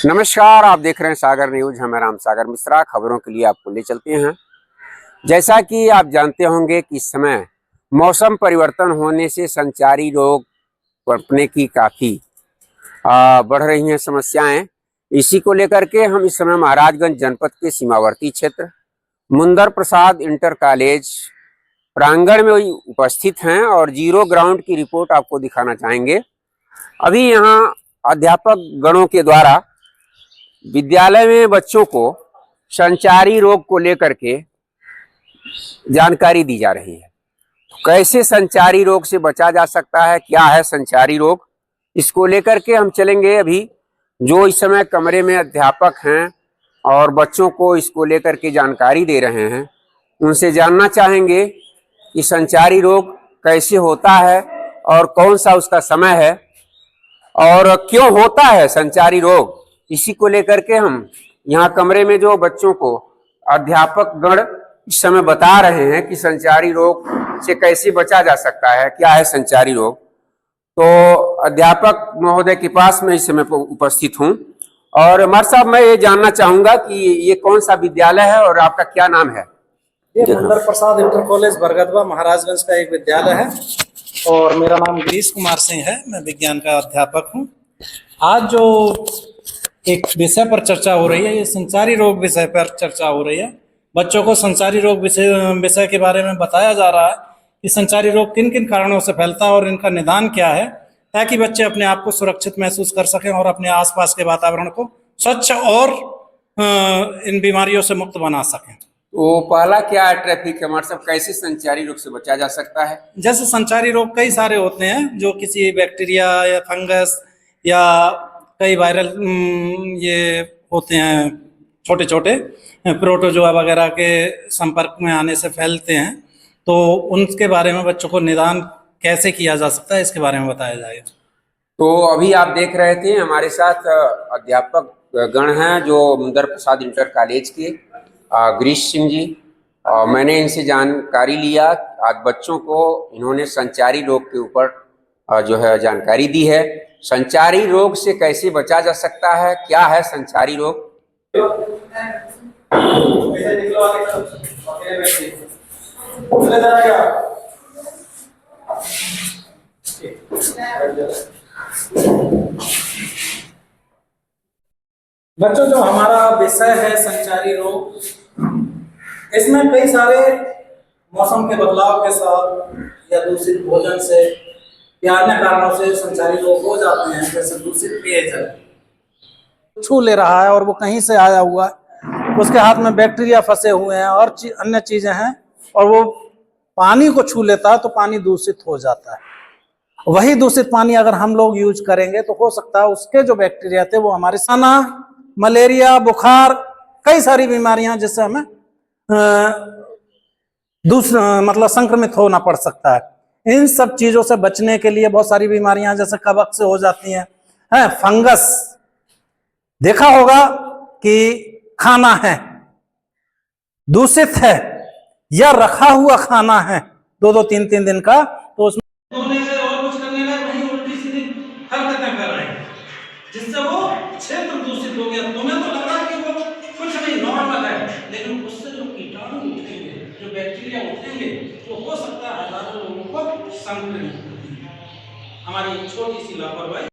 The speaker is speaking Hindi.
नमस्कार, आप देख रहे हैं सागर न्यूज। मैं राम सागर मिश्रा खबरों के लिए आपको ले चलते हैं। जैसा कि आप जानते होंगे कि इस समय मौसम परिवर्तन होने से संचारी रोग पनपने की काफ़ी बढ़ रही हैं समस्याएं। इसी को लेकर के हम इस समय महाराजगंज जनपद के सीमावर्ती क्षेत्र मुंदर प्रसाद इंटर कॉलेज प्रांगण में उपस्थित हैं और जीरो ग्राउंड की रिपोर्ट आपको दिखाना चाहेंगे। अभी यहाँ अध्यापक गणों के द्वारा विद्यालय में बच्चों को संचारी रोग को लेकर के जानकारी दी जा रही है। कैसे संचारी रोग से बचा जा सकता है, क्या है संचारी रोग, इसको लेकर के हम चलेंगे। अभी जो इस समय कमरे में अध्यापक हैं और बच्चों को इसको लेकर के जानकारी दे रहे हैं, उनसे जानना चाहेंगे कि संचारी रोग कैसे होता है और कौन सा उसका समय है और क्यों होता है संचारी रोग। इसी को लेकर के हम यहाँ कमरे में जो बच्चों को अध्यापक गण इस समय बता रहे हैं कि संचारी रोग से कैसे बचा जा सकता है, क्या है संचारी रोग। तो अध्यापक महोदय के पास मैं इस समय उपस्थित हूँ और हमारे साहब मैं ये जानना चाहूंगा कि ये कौन सा विद्यालय है और आपका क्या नाम है। ये मुंदर प्रसाद इंटर कॉलेज बरगदवा महाराजगंज का एक विद्यालय है और मेरा नाम गिरीश कुमार सिंह है। मैं विज्ञान का अध्यापक हूँ। आज जो एक विषय पर चर्चा हो रही है, ये संचारी रोग विषय पर चर्चा हो रही है। बच्चों को संचारी रोग विषय के बारे में बताया जा रहा है कि संचारी रोग किन किन कारणों से फैलता है और इनका निदान क्या है, ताकि बच्चे अपने आप को सुरक्षित महसूस कर सकें और अपने आसपास के वातावरण को स्वच्छ और इन बीमारियों से मुक्त बना सकें। वो पहला क्या है ट्रैफिक हमारे सब कैसे संचारी रोग से बचा जा सकता है। जैसे संचारी रोग कई सारे होते हैं, जो किसी बैक्टीरिया या फंगस या कई वायरल ये होते हैं, छोटे छोटे प्रोटोजोआ वगैरह के संपर्क में आने से फैलते हैं। तो उनके बारे में बच्चों को निदान कैसे किया जा सकता है, इसके बारे में बताया जाएगा। तो अभी आप देख रहे थे हमारे साथ अध्यापक गण हैं जो मुंदर प्रसाद इंटर कॉलेज के गिरीश सिंह जी। मैंने इनसे जानकारी लिया। आज बच्चों को इन्होंने संचारी रोग के ऊपर जो है जानकारी दी है। संचारी रोग से कैसे बचा जा सकता है, क्या है संचारी रोग। बच्चों, जो हमारा विषय है संचारी रोग, इसमें कई सारे मौसम के बदलाव के साथ या दूषित भोजन से या अन्य कारणों से संचारी रोग हो जाते हैं। जैसे दूषित पेयजल छू ले रहा है और वो कहीं से आया हुआ है, उसके हाथ में बैक्टीरिया फंसे हुए हैं और अन्य चीजें हैं, और वो पानी को छू लेता है तो पानी दूषित हो जाता है। वही दूषित पानी अगर हम लोग यूज करेंगे तो हो सकता है उसके जो बैक्टीरिया थे वो हमारे साना, मलेरिया, बुखार, कई सारी बीमारियां जिससे हमें मतलब संक्रमित होना पड़ सकता है। इन सब चीजों से बचने के लिए बहुत सारी बीमारियां जैसे कवक से हो जाती हैं, फंगस। देखा होगा कि खाना है दूषित है या रखा हुआ खाना है 2-2, 3-3 दिन का, तो उसमें धोने से और कुछ करने लगे वही उल्टी सीधी हरकतें कर रहे हैं, जिससे वो क्षेत्र दूषित हो गया। तुम्हें तो लग रहा है कि वो कुछ नहीं, नॉर्मल है, लेकिन उससे जो कीटाणु उठेंगे, जो बैक्टीरिया उठेंगे, तो हो सकता है हजारों लोगों को संक्रमित। हमारी एक छोटी सी लापरवाही